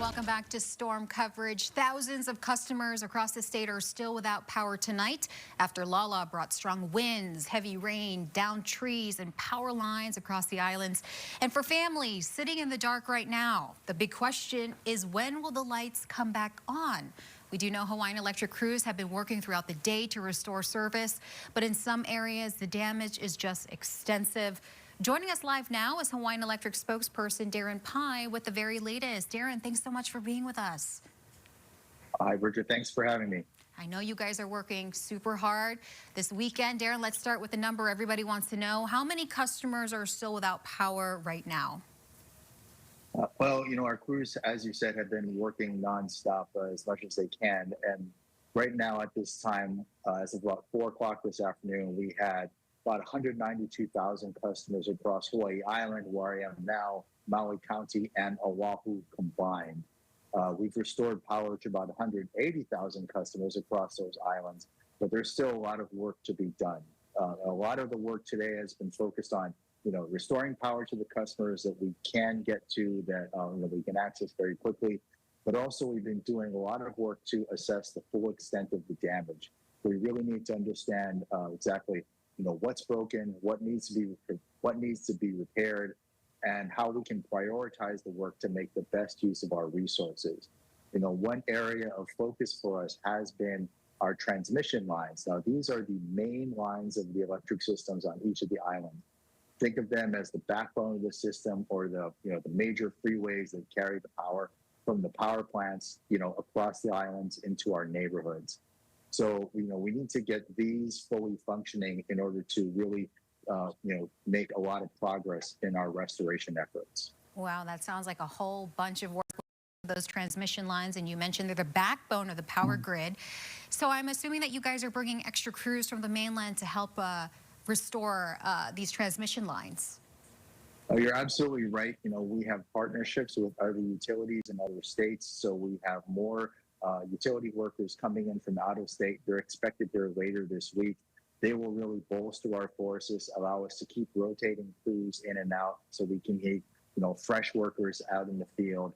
Welcome back to Storm Coverage. Thousands of customers across the state are still without power tonight after Lala brought strong winds, heavy rain, downed trees, and power lines across the islands. And for families sitting in the dark right now, the big question is, when will the lights come back on? We do know Hawaiian Electric crews have been working throughout the day to restore service, but in some areas, the damage is just extensive. Joining us live now is Hawaiian Electric spokesperson Darren Pai with the very latest. Darren, thanks so much for being with us. Hi, Bridget. Thanks for having me. I know you guys are working super hard this weekend. Darren, let's start with the number everybody wants to know. How many customers are still without power right now? Well, our crews, as you said, have been working nonstop as much as they can. And right now at this time, as of about 4 o'clock this afternoon, we had about 192,000 customers across Hawaii Island, where I am now, Maui County, and Oahu combined. We've restored power to about 180,000 customers across those islands, but there's still a lot of work to be done. A lot of the work today has been focused on, restoring power to the customers that we can get to, that we can access very quickly. But also, we've been doing a lot of work to assess the full extent of the damage. We really need to understand exactly what's broken, what needs to be repaired, and how we can prioritize the work to make the best use of our resources. One area of focus for us has been our transmission lines. Now, these are the main lines of the electric systems on each of the islands. Think of them as the backbone of the system, or the major freeways that carry the power from the power plants, across the islands into our neighborhoods. So, we need to get these fully functioning in order to really, make a lot of progress in our restoration efforts. Wow, that sounds like a whole bunch of work with those transmission lines. And you mentioned they're the backbone of the power grid. So I'm assuming that you guys are bringing extra crews from the mainland to help restore these transmission lines. Oh, you're absolutely right. We have partnerships with other utilities in other states. So we have more utility workers coming in from out of state. They're expected there later this week. They will really bolster our forces, allow us to keep rotating crews in and out, so we can get, fresh workers out in the field,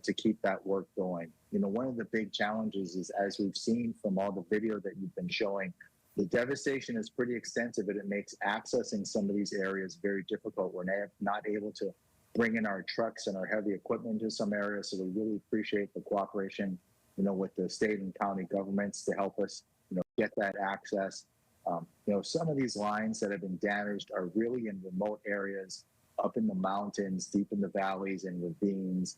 to keep that work going. One of the big challenges is, as we've seen from all the video that you've been showing, the devastation is pretty extensive, and it makes accessing some of these areas very difficult. We're not able to bring in our trucks and our heavy equipment to some areas, so we really appreciate the cooperation with the state and county governments to help us, get that access. Some of these lines that have been damaged are really in remote areas, up in the mountains, deep in the valleys and ravines.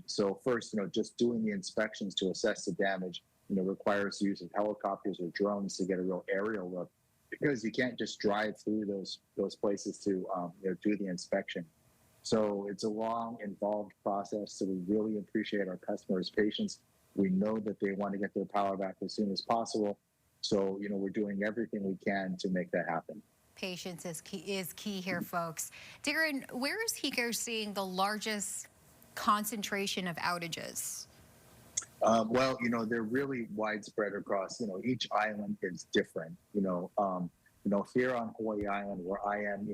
So first, just doing the inspections to assess the damage, requires the use of helicopters or drones to get a real aerial look, because you can't just drive through those places to, do the inspection. So it's a long, involved process. So we really appreciate our customers' patience. We know that they want to get their power back as soon as possible. So, we're doing everything we can to make that happen. Patience is key here, folks. Darren, where is HECO seeing the largest concentration of outages? Well, they're really widespread across, each island is different. Here on Hawaii Island, where I am,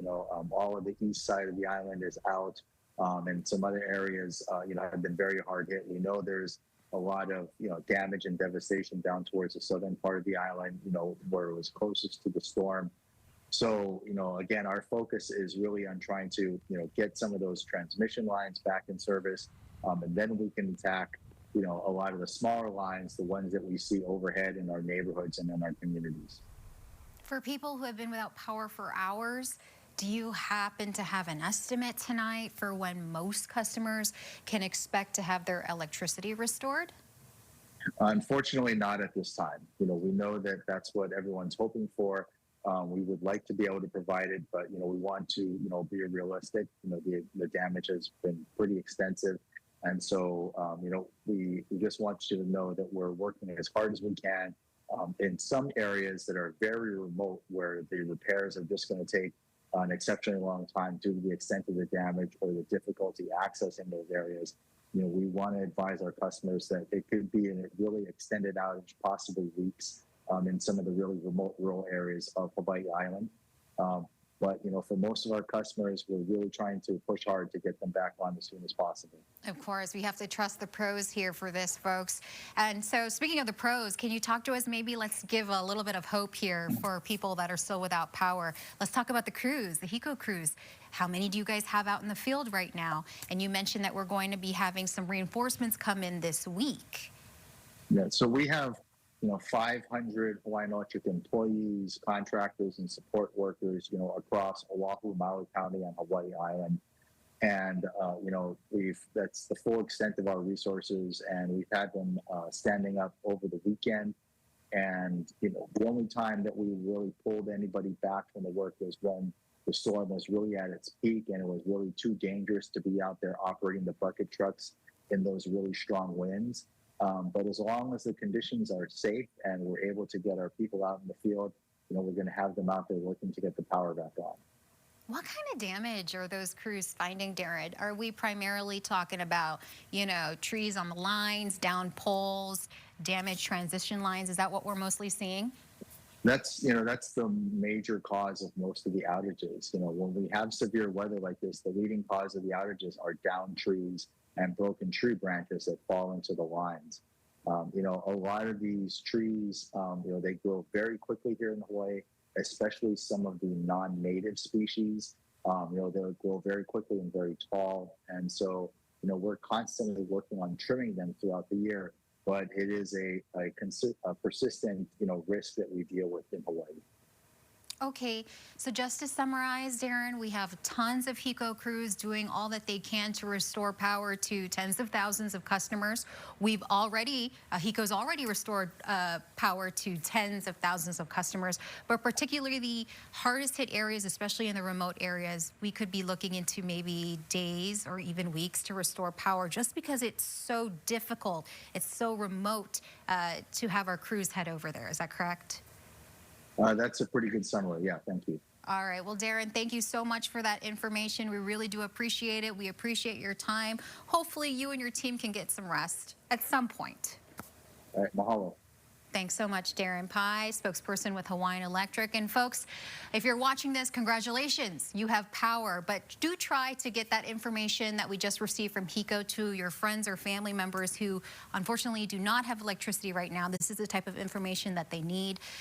all of the east side of the island is out. And some other areas, have been very hard hit. We know there's a lot of, damage and devastation down towards the southern part of the island, where it was closest to the storm. So, again, our focus is really on trying to, get some of those transmission lines back in service. And then we can attack, a lot of the smaller lines, the ones that we see overhead in our neighborhoods and in our communities. For people who have been without power for hours, do you happen to have an estimate tonight for when most customers can expect to have their electricity restored? Unfortunately, not at this time. We know that that's what everyone's hoping for. We would like to be able to provide it, but, we want to, be realistic. The damage has been pretty extensive. And so, we just want you to know that we're working as hard as we can in some areas that are very remote, where the repairs are just going to take an exceptionally long time due to the extent of the damage or the difficulty accessing those areas. We want to advise our customers that it could be a really extended outage, possibly weeks, in some of the really remote rural areas of Hawaii Island. But, for most of our customers, we're really trying to push hard to get them back on as soon as possible. Of course, we have to trust the pros here for this, folks. And so speaking of the pros, can you talk to us? Maybe let's give a little bit of hope here for people that are still without power. Let's talk about the crews, the HECO crews. How many do you guys have out in the field right now? And you mentioned that we're going to be having some reinforcements come in this week. Yeah, so we have 500 Hawaiian Electric employees, contractors, and support workers, across Oahu, Maui County, and Hawaii Island. And, that's the full extent of our resources. And we've had them standing up over the weekend. And, the only time that we really pulled anybody back from the work was when the storm was really at its peak and it was really too dangerous to be out there operating the bucket trucks in those really strong winds. But as long as the conditions are safe and we're able to get our people out in the field, we're going to have them out there working to get the power back on. What kind of damage are those crews finding, Darren? Are we primarily talking about, trees on the lines, down poles, damaged transition lines? Is that what we're mostly seeing? That's the major cause of most of the outages. When we have severe weather like this, the leading cause of the outages are down trees and broken tree branches that fall into the lines. A lot of these trees, they grow very quickly here in Hawaii, especially some of the non-native species. They'll grow very quickly and very tall. And so, we're constantly working on trimming them throughout the year, but it is a persistent, risk that we deal with in Hawaii. Okay, so just to summarize, Darren, we have tons of HECO crews doing all that they can to restore power to tens of thousands of customers. HECO's already restored power to tens of thousands of customers, but particularly the hardest hit areas, especially in the remote areas, we could be looking into maybe days or even weeks to restore power just because it's so difficult, it's so remote to have our crews head over there. Is that correct? That's a pretty good summary. Yeah, thank you. All right. Well, Darren, thank you so much for that information. We really do appreciate it. We appreciate your time. Hopefully you and your team can get some rest at some point. All right, mahalo. Thanks so much, Darren Pai, spokesperson with Hawaiian Electric. And folks, if you're watching this, congratulations, you have power. But do try to get that information that we just received from HECO to your friends or family members who unfortunately do not have electricity right now. This is the type of information that they need.